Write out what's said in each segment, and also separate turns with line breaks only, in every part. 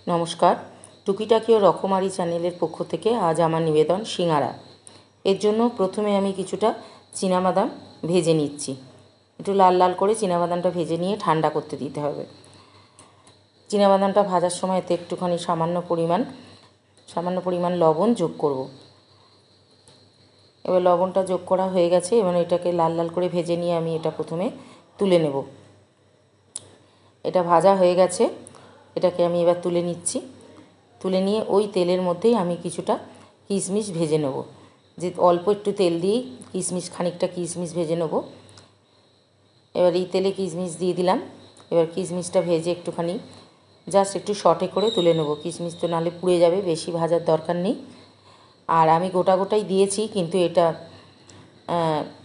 নমস্কার, টুকিটাকি ও রকমারি চ্যানেলের পক্ষ থেকে আজ আমার নিবেদন সিঙ্গারা। এর জন্য প্রথমে আমি কিছুটা চীনাবাদাম ভেজে নিচ্ছি। একটু লাল লাল করে চীনাবাদামটা ভেজে নিয়ে ঠান্ডা করতে দিতে হবে। চীনাবাদামটা ভাজার সময় এতে একটুখানি সামান্য পরিমাণ লবণ যোগ করব। এবার লবণটা যোগ করা হয়ে গেছে। এবার এটাকে লাল লাল করে ভেজে নিয়ে আমি এটা প্রথমে তুলে নেব। এটা ভাজা হয়ে গেছে, এটাকে আমি এবার তুলে নিচ্ছি। তুলে নিয়ে ওই তেলের মধ্যেই আমি কিছুটা কিশমিশ ভেজে নেব। যে অল্প একটু তেল দিয়েই খানিকটা কিশমিশ ভেজে নেব। এবার এই তেলে কিশমিশ দিয়ে দিলাম। এবার কিশমিশটা ভেজে একটুখানি জাস্ট একটু শর্টে করে তুলে নেব। কিশমিশ তো নাহলে পুড়ে যাবে, বেশি ভাজার দরকার নেই। আর আমি গোটাই দিয়েছি, কিন্তু এটা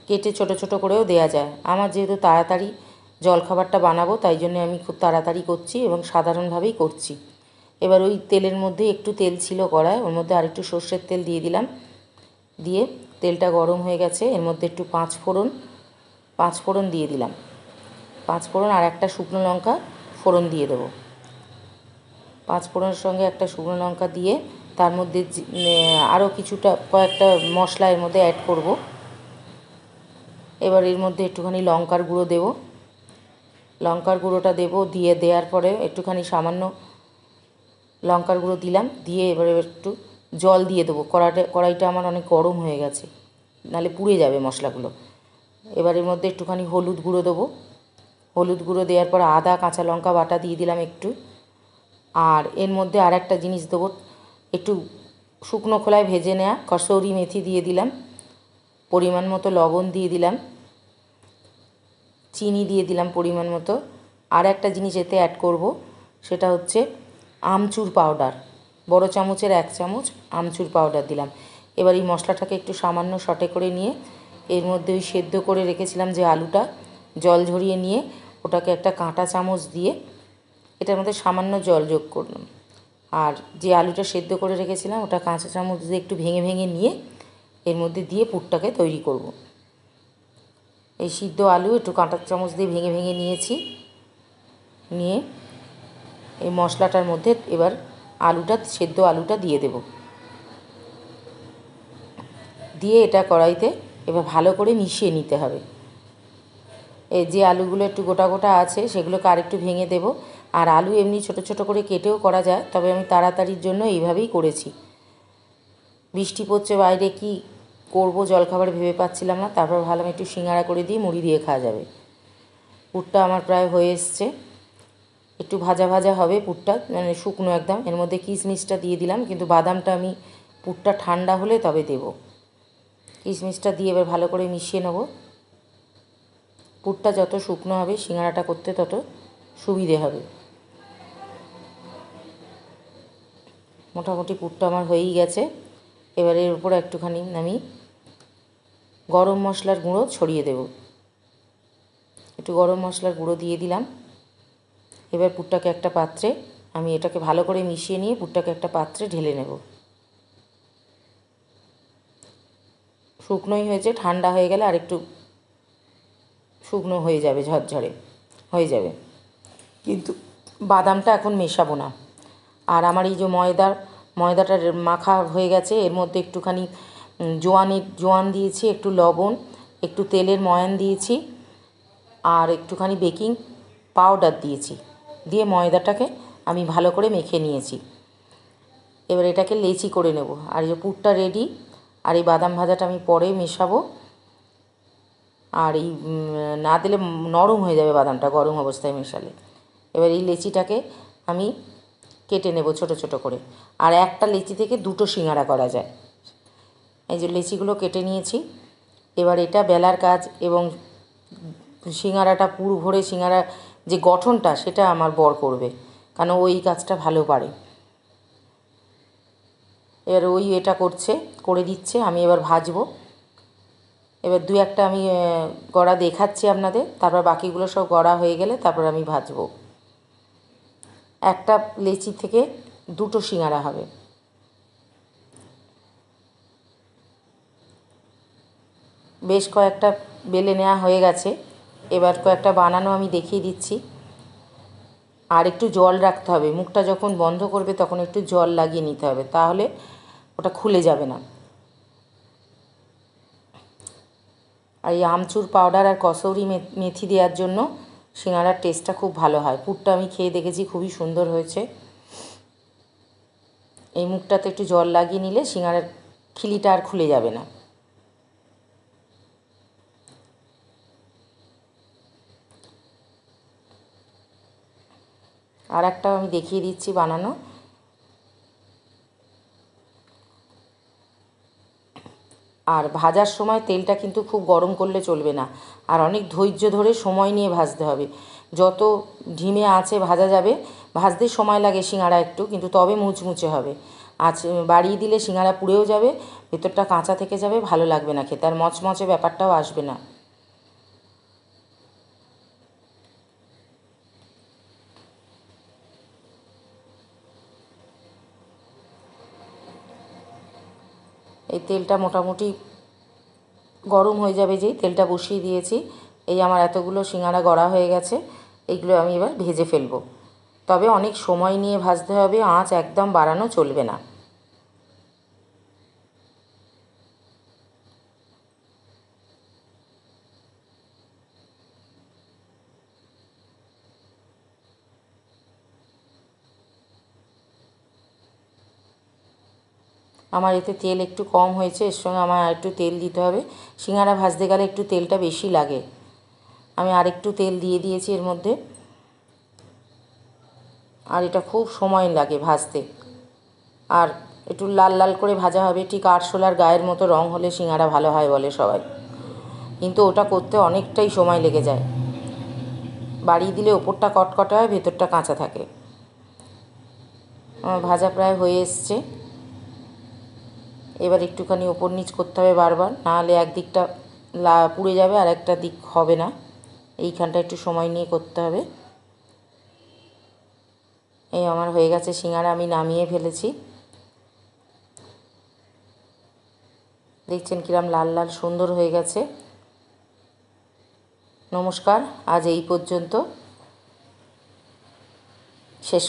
কেটে ছোট ছোট করেও দেয়া যায়। আমার যেহেতু তাড়াতাড়ি জলখাবারটা বানাবো, তাই জন্য আমি খুব তাড়াতাড়ি করছি এবং সাধারণভাবেই করছি। এবার ওই তেলের মধ্যে একটু তেল ছিল কড়ায়, ওর মধ্যে আরেকটু সর্ষের তেল দিয়ে দিলাম। দিয়ে তেলটা গরম হয়ে গেছে, এর মধ্যে একটু পাঁচ ফোড়ন দিয়ে দিলাম। পাঁচ ফোড়ন আর একটা শুকনো লঙ্কা ফোড়ন দিয়ে দেবো। পাঁচ ফোড়নের সঙ্গে একটা শুকনো লঙ্কা দিয়ে তার মধ্যে আরও কয়েকটা মশলা এর মধ্যে অ্যাড করব। এবার এর মধ্যে একটুখানি লঙ্কার গুঁড়ো দেব। লঙ্কার গুঁড়োটা দেবো, দেওয়ার পরে একটুখানি সামান্য লঙ্কার গুঁড়ো দিলাম। দিয়ে এবার একটু জল দিয়ে দেবো। কড়াইটা আমার অনেক গরম হয়ে গেছে, নাহলে পুড়ে যাবে মশলাগুলো। এবার এর মধ্যে একটুখানি হলুদ গুঁড়ো দেবো। হলুদ গুঁড়ো দেওয়ার পর আদা কাঁচা লঙ্কা বাটা দিয়ে দিলাম একটু। আর এর মধ্যে আর একটা জিনিস দেবো, একটু শুকনো খোলায় ভেজে নেওয়া কসৌরি মেথি দিয়ে দিলাম। পরিমাণ মতো লবণ দিয়ে দিলাম। চিনি দিয়ে দিলাম পরিমাণ মতো। আর একটা জিনিস এতে অ্যাড করব, সেটা হচ্ছে আমচুর পাউডার। বড় চামচের 1 চামচ আমচুর পাউডার দিলাম। এবার এই মশলাটাকে একটু সামান্য সটে করে নিয়ে এর মধ্যে ওই সেদ্ধ করে রেখেছিলাম যে আলুটা, জল ঝরিয়ে নিয়ে ওটাকে একটা কাঁটা চামচ দিয়ে এটার মধ্যে সামান্য জল যোগ করলাম। আর যে আলুটা সেদ্ধ করে রেখেছিলাম ওটা কাঁচা চামচ দিয়ে একটু ভেঙে ভেঙে নিয়ে এর মধ্যে দিয়ে পুরটাকে তৈরি করব। এই সিদ্ধ আলু একটু কাঁটা চামচ দিয়ে ভেঙে ভেঙে নিয়েছি। নিয়ে এই মশলাটার মধ্যে এবার সেদ্ধ আলুটা দিয়ে দেব। দিয়ে এটা কড়াইতে এবার ভালো করে মিশিয়ে নিতে হবে। এই যে আলুগুলো একটু গোটা গোটা আছে সেগুলোকে আরেকটু ভেঙে দেব। আর আলু এমনি ছোট ছোট করে কেটেও করা যায়, তবে আমি তাড়াতাড়ির জন্য এইভাবেই করেছি। বৃষ্টি পড়ছে বাইরে, কি করব জলখাবার ভেবে পাচ্ছিলাম না। তারপর ভাবলাম একটু সিঙ্গারা করে দিই, মুড়ি দিয়ে খাওয়া যাবে। পুরটা আমার প্রায় হয়ে এসছে। একটু ভাজা ভাজা হবে পুরটা, মানে শুকনো একদম। এর মধ্যে কিশমিশটা দিয়ে দিলাম, কিন্তু বাদামটা আমি পুরটা ঠান্ডা হলে তবে দেব। কিশমিশটা দিয়ে এবার ভালো করে মিশিয়ে নেব। পুরটা যত শুকনো হবে সিঙ্গারাটা করতে তত সুবিধে হবে। মোটামুটি পুরটা আমার হয়েই গেছে। এবার এর উপর একটুখানি আমি গরম মশলার গুঁড়ো ছড়িয়ে দেব। একটু গরম মশলার গুঁড়ো দিয়ে দিলাম। এবার পুরটাকে একটা পাত্রে আমি এটাকে ভালো করে মিশিয়ে নিয়ে পুরটাকে একটা পাত্রে ঢেলে নেব। শুকনোই হয়েছে, ঠান্ডা হয়ে গেলে আর একটু শুকনো হয়ে যাবে, ঝরঝরে হয়ে যাবে। কিন্তু বাদামটা এখন মেশাবো না। আর আমার এই যে ময়দাটার মাখা হয়ে গেছে, এর মধ্যে একটুখানি জোয়ান দিয়েছি, একটু লবণ, একটু তেলের ময়ান দিয়েছি, আর একটুখানি বেকিং পাউডার দিয়েছি। দিয়ে ময়দাটাকে আমি ভালো করে মেখে নিয়েছি। এবার এটাকে লেচি করে নেব। আর এই যে পুরটা রেডি। আর এই বাদাম ভাজাটা আমি পরে মেশাবো। আর এই না দিলে নরম হয়ে যাবে বাদামটা গরম অবস্থায় মেশালে। এবার এই লেচিটাকে আমি কেটে নেব ছোট ছোট করে। আর একটা লেচি থেকে 2টো সিঙ্গারা করা যায়। এই যে লেচিগুলো কেটে নিয়েছি। এবার এটা বেলার কাজ এবং সিঙ্গারাটা পুর ভরে সিঙ্গারা যে গঠনটা সেটা আমার বর করবে, কারণ ওই কাজটা ভালো পারে। এবার এটা করে দিচ্ছে, আমি এবার ভাজবো। এবার 2-1টা আমি গড়া দেখাচ্ছি আপনাদের, তারপর বাকিগুলো সব গড়া হয়ে গেলে তারপর আমি ভাজবো। একটা লেচি থেকে 2টো সিঙ্গারা হবে। বেশ কয়েকটা বেলে নেওয়া হয়ে গেছে। এবার কয়েকটা বানানো আমি দেখিয়ে দিচ্ছি। আর একটু জল রাখতে হবে, মুখটা যখন বন্ধ করবে তখন একটু জল লাগিয়ে নিতে হবে, তাহলে ওটা খুলে যাবে না। আর এই আমচুর পাউডার আর কসৌরি মেথি দেওয়ার জন্য সিঙ্গারার টেস্টটা খুব ভালো হয়। পুরটা আমি খেয়ে দেখেছি, খুবই সুন্দর হয়েছে। এই মুখটাতে একটু জল লাগিয়ে নিলে সিঙ্গারার খিলিটা আর খুলে যাবে না। আর একটা আমি দেখিয়ে দিচ্ছি বানানো। আর ভাজার সময় তেলটা কিন্তু খুব গরম করলে চলবে না, আর অনেক ধৈর্য ধরে সময় নিয়ে ভাজতে হবে। যত ধিমে আঁচে ভাজা যাবে, ভাজতে সময় লাগে সিঙ্গারা একটু, কিন্তু তবে মুচমুচে হবে। আঁচ বাড়িয়ে দিলে সিঙ্গারা পুড়েও যাবে, ভেতরটা কাঁচা থেকে যাবে, ভালো লাগবে না খেতে, আর মচমচে ব্যাপারটাও আসবে না। এই তেলটা মোটামুটি গরম হয়ে যাবে, যেই তেলটা বসিয়ে দিয়েছি। এই আমার এতগুলো সিঙ্গারা গড়া হয়ে গেছে, এইগুলো আমি এবার ভেজে ফেলবো। তবে অনেক সময় নিয়ে ভাজতে হবে, আঁচ একদম বাড়ানো চলবে না। আমার এতে তেল একটু কম হয়েছে, এর সঙ্গে আমার আরেকটু তেল দিতে হবে। সিঙ্গারা ভাজতে গেলে একটু তেলটা বেশি লাগে। আমি আরেকটু তেল দিয়ে দিয়েছি এর মধ্যে। আর এটা খুব সময় লাগে ভাজতে, আর একটু লাল লাল করে ভাজা হবে। ঠিক আরশোলার গায়ের মতো রং হলে সিঙ্গারা ভালো হয় বলে সবাই, কিন্তু ওটা করতে অনেকটাই সময় লেগে যায়। বাড়িয়ে দিলে ওপরটা কটকটা হয়, ভেতরটা কাঁচা থাকে। আমার ভাজা প্রায় হয়ে এসছে। এবার একটুখানি ওপর নিচ করতে হবে বারবার, নাহলে একদিকটা পুড়ে যাবে আর একটা দিক হবে না। এইখানটা একটু সময় নিয়ে করতে হবে। এই আমার হয়ে গেছে সিঙ্গারা, আমি নামিয়ে ফেলেছি। দেখছেন কিরম লাল লাল সুন্দর হয়ে গেছে। নমস্কার, আজ এই পর্যন্ত, শেষ।